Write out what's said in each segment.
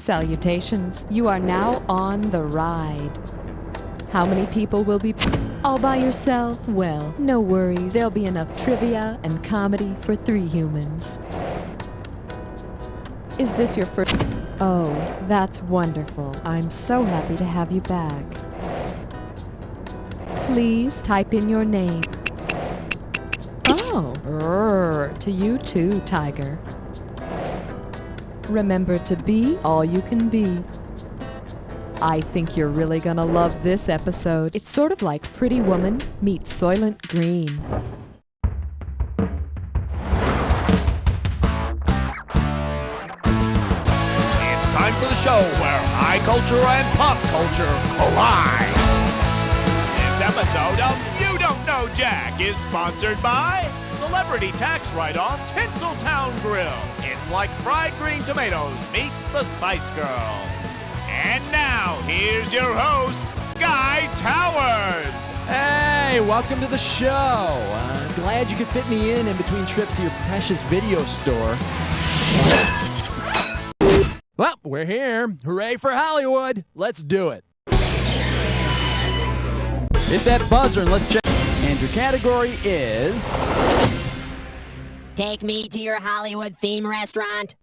Salutations. You are now on the ride. How many people will be all by yourself? Well, no worries. There'll be enough trivia and comedy for 3 humans. Is this your first? Oh, that's wonderful. I'm so happy to have you back. Please type in your name. Oh, to you too, Tiger. Remember to be all you can be. I think you're really gonna love this episode. It's sort of like Pretty Woman meets Soylent Green. It's time for the show where high culture and pop culture collide. This episode of You Don't Know Jack is sponsored by Celebrity Tax Write-Off Tinseltown Grill. It's like fried green tomatoes meets the Spice Girls. And now, here's your host, Guy Towers. Hey, welcome to the show. Glad you could fit me in between trips to your precious video store. Well, we're here. Hooray for Hollywood. Let's do it. Hit that buzzer and let's check. And your category is... Take me to your Hollywood theme restaurant.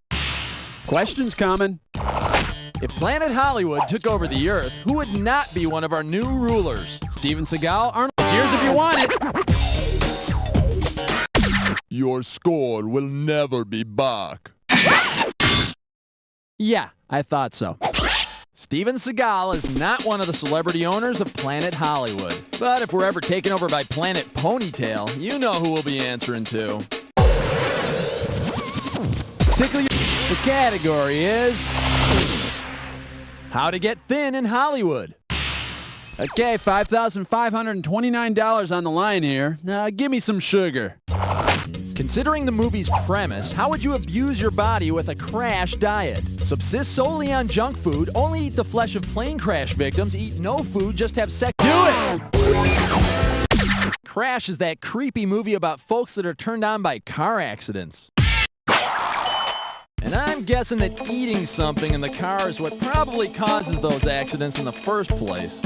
Questions coming. If Planet Hollywood took over the Earth, who would not be one of our new rulers? Steven Seagal, Arnold. It's yours if you want it. Your score will never be back. Yeah, I thought so. Steven Seagal is not one of the celebrity owners of Planet Hollywood. But if we're ever taken over by Planet Ponytail, you know who we'll be answering to. The category is... How to get thin in Hollywood. Okay, $5,529 on the line here. Now, give me some sugar. Considering the movie's premise, how would you abuse your body with a crash diet? Subsist solely on junk food, only eat the flesh of plane crash victims, eat no food, just have sex. Do it! Crash is that creepy movie about folks that are turned on by car accidents. And I'm guessing that eating something in the car is what probably causes those accidents in the first place.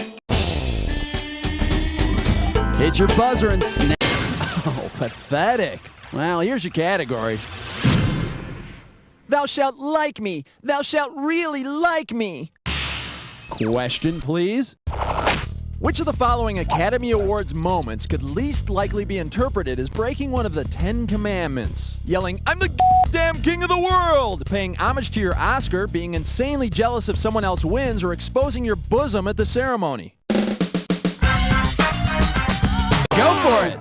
Hit your buzzer and snap. Oh, pathetic. Well, here's your category. Thou shalt like me. Thou shalt really like me. Question, please. Which of the following Academy Awards moments could least likely be interpreted as breaking one of the 10 Commandments? Yelling, "I'm the damn king of the world!" Paying homage to your Oscar, being insanely jealous if someone else wins, or exposing your bosom at the ceremony? Go for it!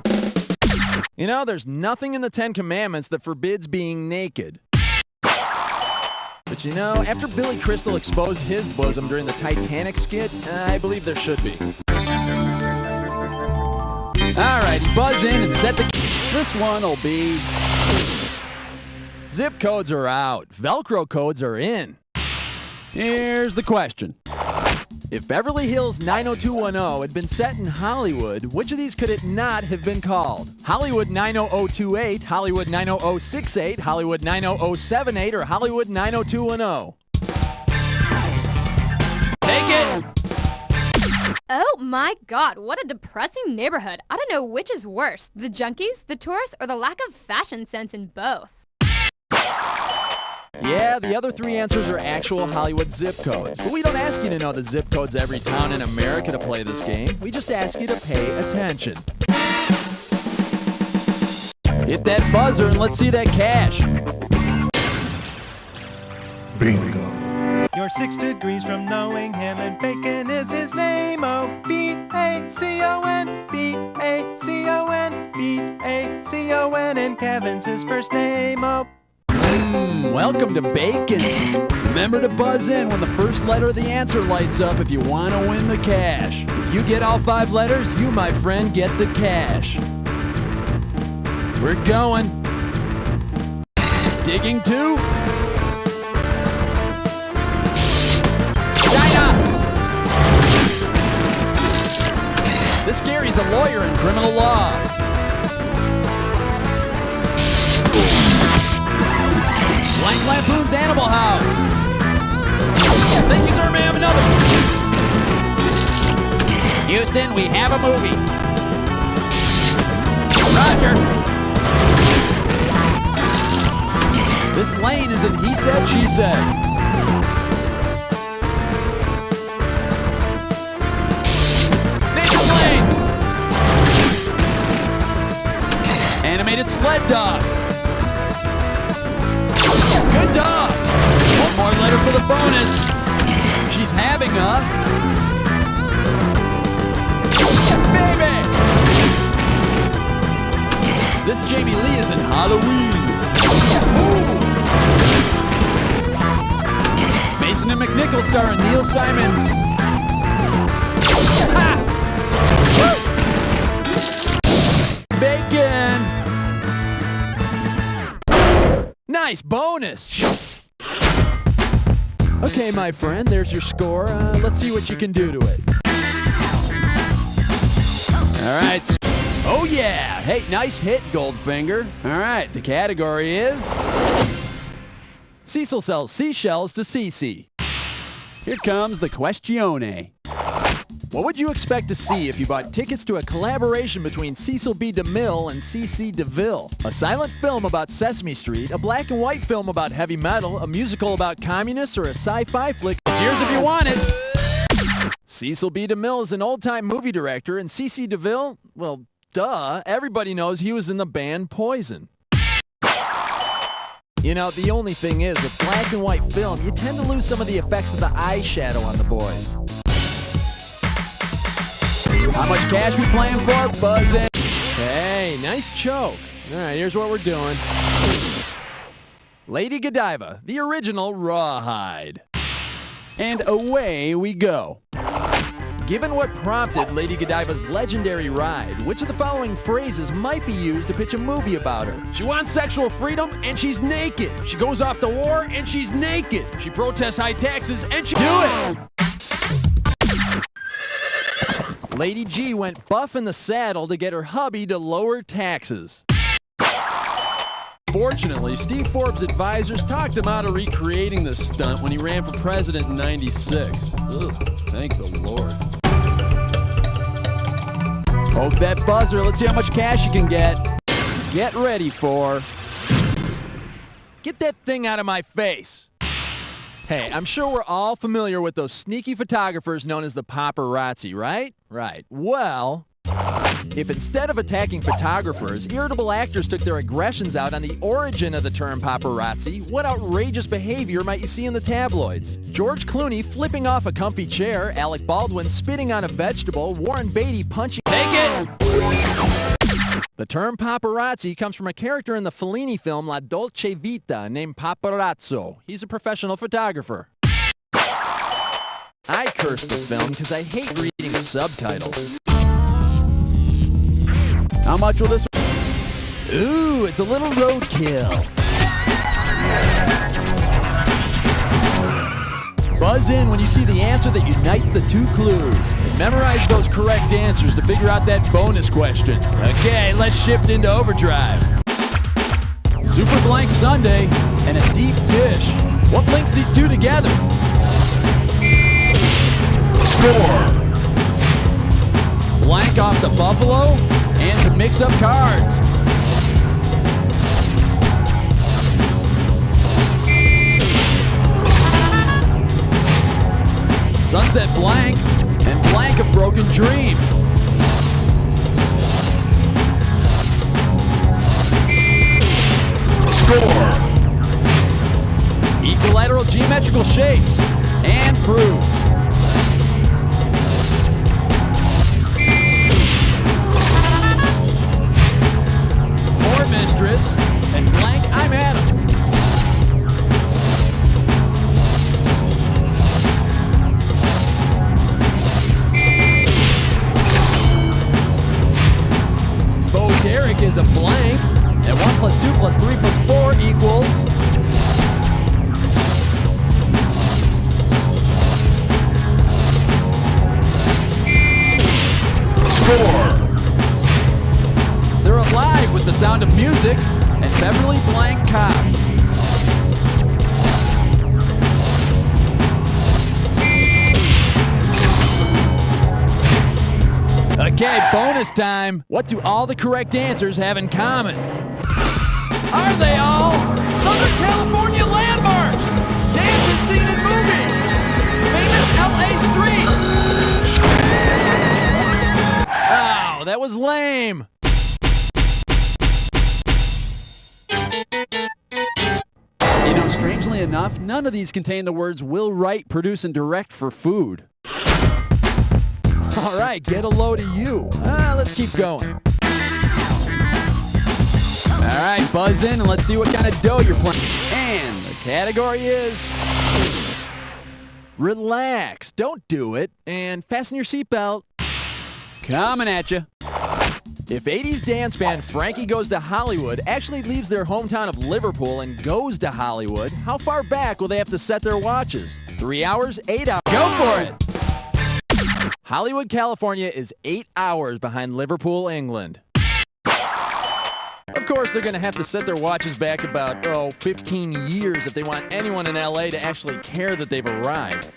You know, there's nothing in the 10 Commandments that forbids being naked. But you know, after Billy Crystal exposed his bosom during the Titanic skit, I believe there should be. Alrighty, buzz in and set the... This one will be... Zip codes are out. Velcro codes are in. Here's the question. If Beverly Hills 90210 had been set in Hollywood, which of these could it not have been called? Hollywood 90028, Hollywood 90068, Hollywood 90078, or Hollywood 90210? Take it! Oh my God, what a depressing neighborhood. I don't know which is worse, the junkies, the tourists, or the lack of fashion sense in both. Yeah, the other 3 answers are actual Hollywood zip codes. But we don't ask you to know the zip codes of every town in America to play this game. We just ask you to pay attention. Hit that buzzer and let's see that cash. Bingo. You're 6 degrees from knowing him, and bacon is his name. Oh, B-A-C-O-N, B-A-C-O-N, B-A-C-O-N, and Kevin's his first name. Oh. Welcome to Bacon. Remember to buzz in when the first letter of the answer lights up if you want to win the cash. If you get all 5 letters, you, my friend, get the cash. We're going. Digging 2. China! This Gary's a lawyer in criminal law. Blank Lampoon's Animal House. Thank you, sir. May I have another? Houston, we have a movie. Roger. This lane is in He Said, She Said. Nathan Lane. Animated sled dog. Good dog. One more letter for the bonus. She's having a baby. This Jamie Lee is in Halloween. Ooh. Mason and McNichol star in Neil Simons. Ha! Bacon. Nice bonus. Okay, my friend, there's your score. Let's see what you can do to it. All right. Oh, yeah. Hey, nice hit, Goldfinger. All right, the category is Cecil sells seashells to Cece. Here comes the questione. What would you expect to see if you bought tickets to a collaboration between Cecil B. DeMille and CeCe DeVille? A silent film about Sesame Street, a black and white film about heavy metal, a musical about communists, or a sci-fi flick? It's yours if you want it. Cecil B. DeMille is an old-time movie director, and CeCe DeVille, well, duh, everybody knows he was in the band Poison. You know, the only thing is, with black and white film, you tend to lose some of the effects of the eyeshadow on the boys. How much cash we playing for? Buzzing. Hey, nice choke. All right, here's what we're doing. Lady Godiva, the original Rawhide. And away we go. Given what prompted Lady Godiva's legendary ride, which of the following phrases might be used to pitch a movie about her? She wants sexual freedom, and she's naked. She goes off to war, and she's naked. She protests high taxes, and she do it. Lady G went buff in the saddle to get her hubby to lower taxes. Fortunately, Steve Forbes' advisors talked him out of recreating this stunt when he ran for president in '96. Ugh, thank the Lord. Poke that buzzer. Let's see how much cash you can get. Get ready for... Get that thing out of my face. Hey, I'm sure we're all familiar with those sneaky photographers known as the paparazzi, right? Right. Well, if instead of attacking photographers, irritable actors took their aggressions out on the origin of the term paparazzi, what outrageous behavior might you see in the tabloids? George Clooney flipping off a comfy chair, Alec Baldwin spitting on a vegetable, Warren Beatty punching... Take it! The term paparazzi comes from a character in the Fellini film La Dolce Vita named Paparazzo. He's a professional photographer. I curse the film because I hate reading subtitles. How much will this... Ooh, it's a little roadkill. Buzz in when you see the answer that unites the two clues. And memorize those correct answers to figure out that bonus question. Okay, let's shift into overdrive. Super blank sundae and a deep dish. What links these two together? Score. Blank off the buffalo and to mix up cards. Sunset blank and blank of broken dreams. Score. Equilateral geometrical shapes and fruits. More mistress and blank I'm Adam. Derek is a blank, and 1 + 2 + 3 + 4 equals... Score. They're alive with the sound of music and Beverly Blank Cop. Okay, bonus time. What do all the correct answers have in common? Are they all Southern California landmarks? Dances seen in movies. Famous LA streets. Oh, that was lame. You know, strangely enough, none of these contain the words will write, produce, and direct for food. All right, get a load of you. Let's keep going. All right, buzz in and let's see what kind of dough you're playing. And the category is relax. Don't do it. And fasten your seatbelt. Coming at you. If 80s dance band Frankie Goes to Hollywood actually leaves their hometown of Liverpool and goes to Hollywood, how far back will they have to set their watches? 3 hours? 8 hours? Go for it! Hollywood, California is 8 hours behind Liverpool, England. Of course, they're going to have to set their watches back about, 15 years if they want anyone in LA to actually care that they've arrived.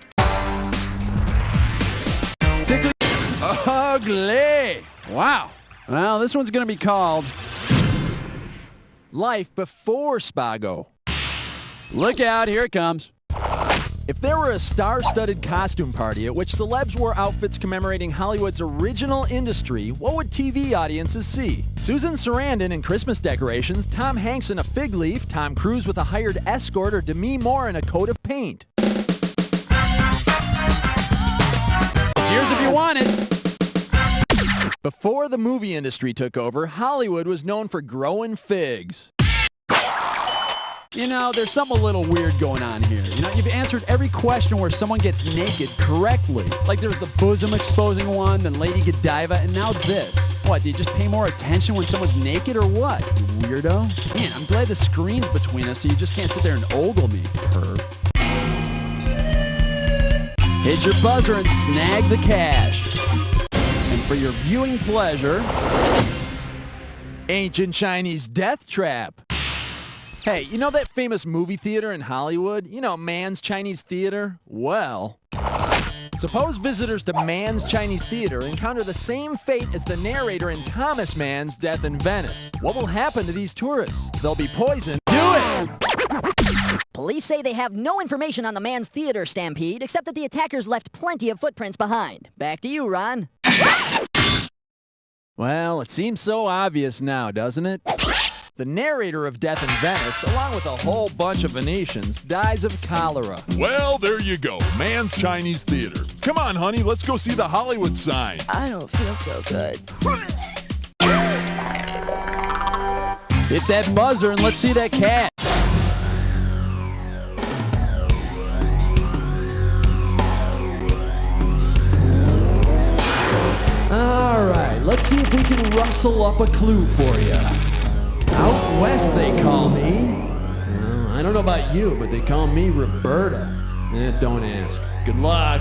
Ugly! Wow. Well, this one's going to be called Life Before Spago. Look out, here it comes. If there were a star-studded costume party at which celebs wore outfits commemorating Hollywood's original industry, what would TV audiences see? Susan Sarandon in Christmas decorations, Tom Hanks in a fig leaf, Tom Cruise with a hired escort, or Demi Moore in a coat of paint? It's yours if you want it. Before the movie industry took over, Hollywood was known for growing figs. You know, there's something a little weird going on here. You know, you've answered every question where someone gets naked correctly. Like there's the bosom exposing one, then Lady Godiva, and now this. What, do you just pay more attention when someone's naked or what, you weirdo? Man, I'm glad the screen's between us so you just can't sit there and ogle me, perv. Hit your buzzer and snag the cash. And for your viewing pleasure, Ancient Chinese Death Trap. Hey, you know that famous movie theater in Hollywood? You know, Mann's Chinese Theater? Well, suppose visitors to Mann's Chinese Theater encounter the same fate as the narrator in Thomas Mann's Death in Venice. What will happen to these tourists? They'll be poisoned. Do it! Police say they have no information on the Mann's Theater stampede, except that the attackers left plenty of footprints behind. Back to you, Ron. Well, it seems so obvious now, doesn't it? The narrator of Death in Venice, along with a whole bunch of Venetians, dies of cholera. Well, there you go. Mann's Chinese Theater. Come on, honey, let's go see the Hollywood sign. I don't feel so good. Hit that buzzer and let's see that cat. All right, let's see if we can rustle up a clue for you. Out west, they call me. Well, I don't know about you, but they call me Roberta. Don't ask. Good luck.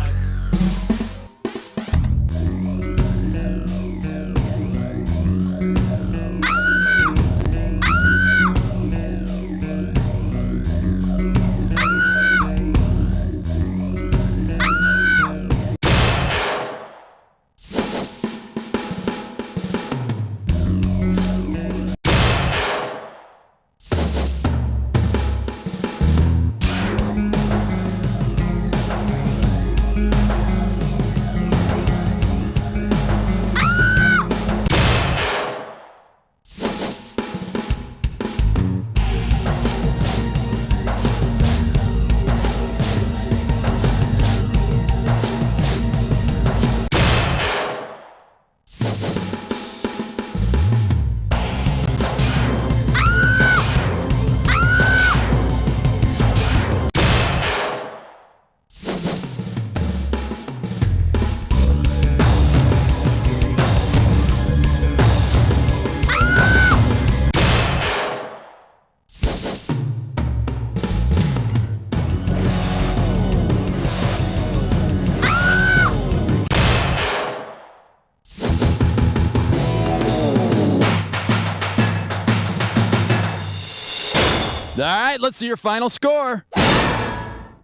All right, let's see your final score.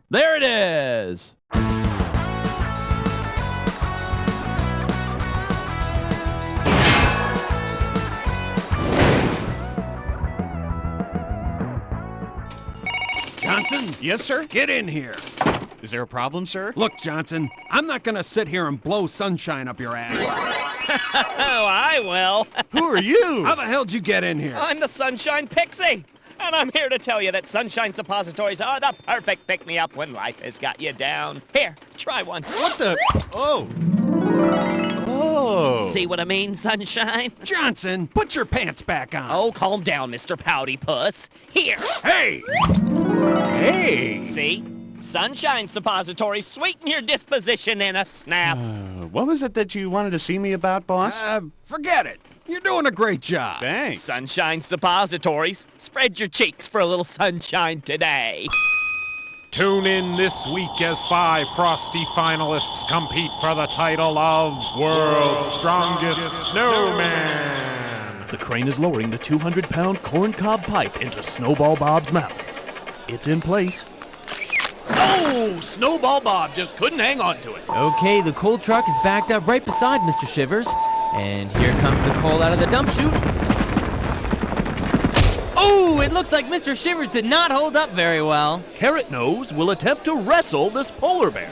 There it is. Johnson! Yes, sir? Get in here. Is there a problem, sir? Look, Johnson, I'm not gonna sit here and blow sunshine up your ass. Oh, I will. Who are you? How the hell'd you get in here? I'm the Sunshine Pixie. And I'm here to tell you that Sunshine Suppositories are the perfect pick-me-up when life has got you down. Here, try one. What the? Oh. Oh. See what I mean, Sunshine? Johnson, put your pants back on. Oh, calm down, Mr. Pouty Puss. Here. Hey! Hey! See? Sunshine Suppositories sweeten your disposition in a snap. What was it that you wanted to see me about, boss? Forget it. You're doing a great job. Thanks. Sunshine Suppositories. Spread your cheeks for a little sunshine today. Tune in this week as 5 Frosty finalists compete for the title of World's Strongest Snowman. The crane is lowering the 200-pound corncob pipe into Snowball Bob's mouth. It's in place. Oh, Snowball Bob just couldn't hang on to it. Okay, the coal truck is backed up right beside Mr. Shivers. And here comes the coal out of the dump chute. Oh, it looks like Mr. Shivers did not hold up very well. Carrot Nose will attempt to wrestle this polar bear.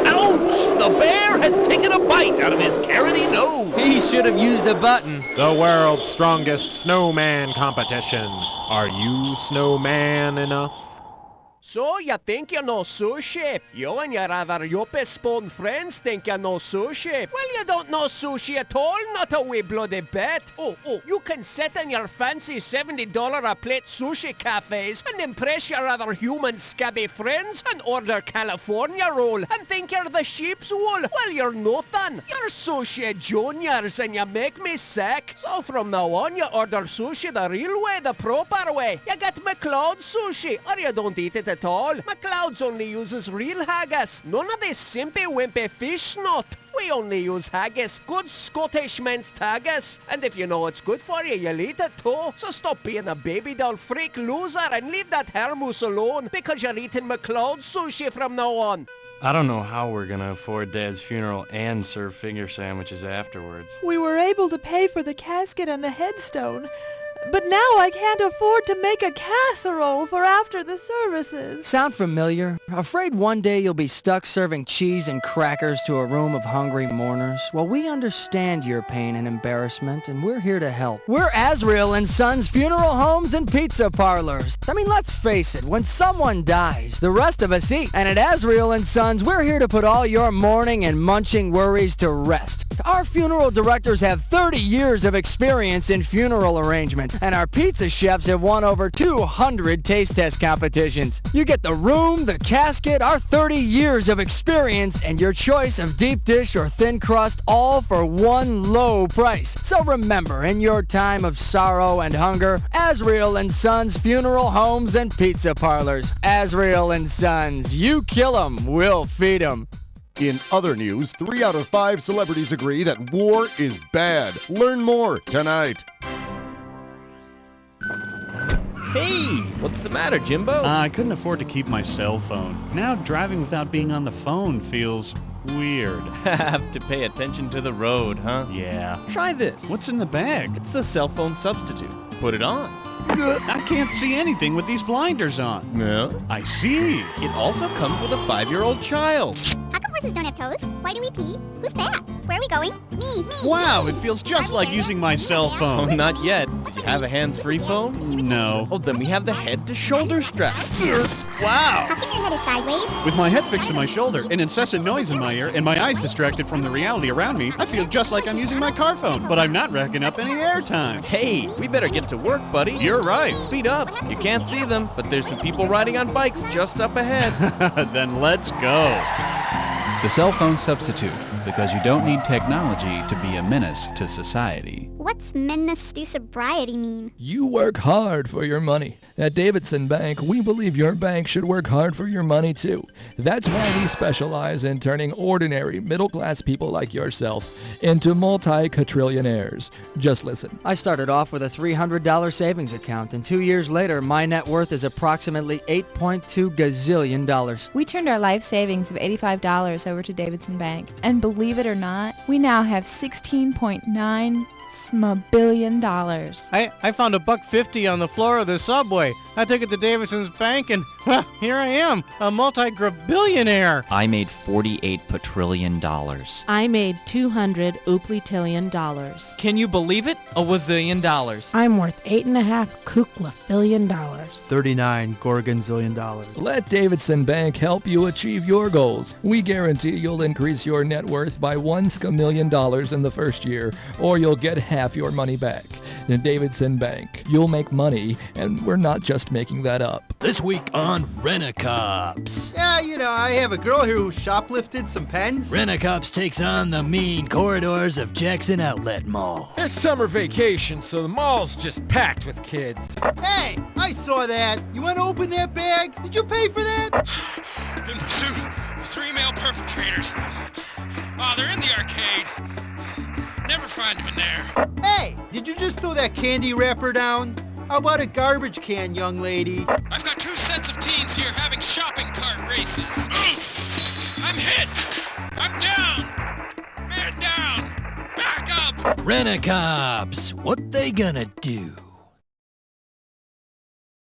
Ouch! The bear has taken a bite out of his carroty nose. He should have used a button. The World's Strongest Snowman competition. Are you snowman enough? So, you think you know sushi? You and your other yuppie-spawn friends think you know sushi? Well, you don't know sushi at all, not a wee bloody bit. Oh, you can sit in your fancy $70 a plate sushi cafes and impress your other human scabby friends and order California roll and think you're the sheep's wool. Well, you're nothing. You're sushi juniors and you make me sick. So from now on, you order sushi the real way, the proper way. You get McLeod sushi, or you don't eat it at all. McLeod's only uses real haggis. None of this simpy wimpy fish snot. We only use haggis, good Scottish minced haggis. And if you know it's good for you, you'll eat it too. So stop being a baby doll freak loser and leave that hair mousse alone because you're eating McLeod sushi from now on. I don't know how we're gonna afford Dad's funeral and serve finger sandwiches afterwards. We were able to pay for the casket and the headstone. But now I can't afford to make a casserole for after the services. Sound familiar? Afraid one day you'll be stuck serving cheese and crackers to a room of hungry mourners? Well, we understand your pain and embarrassment, and we're here to help. We're Azrael and Sons Funeral Homes and Pizza Parlors. I mean, let's face it, when someone dies, the rest of us eat. And at Azrael and Sons, we're here to put all your mourning and munching worries to rest. Our funeral directors have 30 years of experience in funeral arrangement, and our pizza chefs have won over 200 taste test competitions. You get the room, the casket, our 30 years of experience, and your choice of deep dish or thin crust, all for one low price. So remember, in your time of sorrow and hunger, Azrael and Sons Funeral Homes and Pizza Parlors. Azrael and Sons, you kill 'em, we'll feed 'em. In other news, 3 out of 5 celebrities agree that war is bad. Learn more tonight. Hey, what's the matter, Jimbo? I couldn't afford to keep my cell phone. Now driving without being on the phone feels weird. Have to pay attention to the road, huh? Yeah. Try this. What's in the bag? It's a cell phone substitute. Put it on. I can't see anything with these blinders on. No. I see. It also comes with a 5-year-old child. How come horses don't have toes? Why do we pee? Who's that? Where are we going? Me. Wow, it feels just like using my cell Oh, phone. not yet. Did you have a hands-free phone? No. Oh, then we have the head-to-shoulder strap. Wow. How come your head is sideways? With my head fixed to my shoulder, an incessant noise in my ear, and my eyes distracted from the reality around me, I feel just like I'm using my car phone, but I'm not racking up any airtime. Hey, we better get to work, buddy. You're right. Speed up. You can't see them, but there's some people riding on bikes just up ahead. Then let's go. The cell phone substitute, because you don't need technology to be a menace to society. What's menace to sobriety mean? You work hard for your money. At Davidson Bank, we believe your bank should work hard for your money too. That's why we specialize in turning ordinary middle-class people like yourself into multi-quadrillionaires. Just listen. I started off with a $300 savings account, and 2 years later, my net worth is approximately $8.2 gazillion. We turned our life savings of $85 over to Davidson Bank. And believe it or not, we now have $16.9 $1 billion. I found $1.50 on the floor of the subway. I took it to Davidson's bank and, well, here I am, a multi-billionaire. I made $48 quadrillion. I made $200 ooplitillion. Can you believe it? A wazillion dollars. I'm worth $8.5 billion. 39 gorgonzillion dollars. Let Davidson Bank help you achieve your goals. We guarantee you'll increase your net worth by $1 million in the first year, or you'll get half your money back. In Davidson Bank, you'll make money, and we're not just making that up. This week on Rent-A-Cops. Yeah, you know, I have a girl here who shoplifted some pens. Rent-A-Cops takes on the mean corridors of Jackson Outlet Mall. It's summer vacation, so the mall's just packed with kids. Hey, I saw that. You want to open that bag? Did you pay for that? In pursuit of 3 male perpetrators. Oh, they're in the arcade. Never find them in there. Hey, did you just throw that candy wrapper down? How about a garbage can, young lady? I've got 2 sets of teens here having shopping cart races. I'm hit! I'm down! Man down! Back up! Rent-A-Cops, what they gonna do?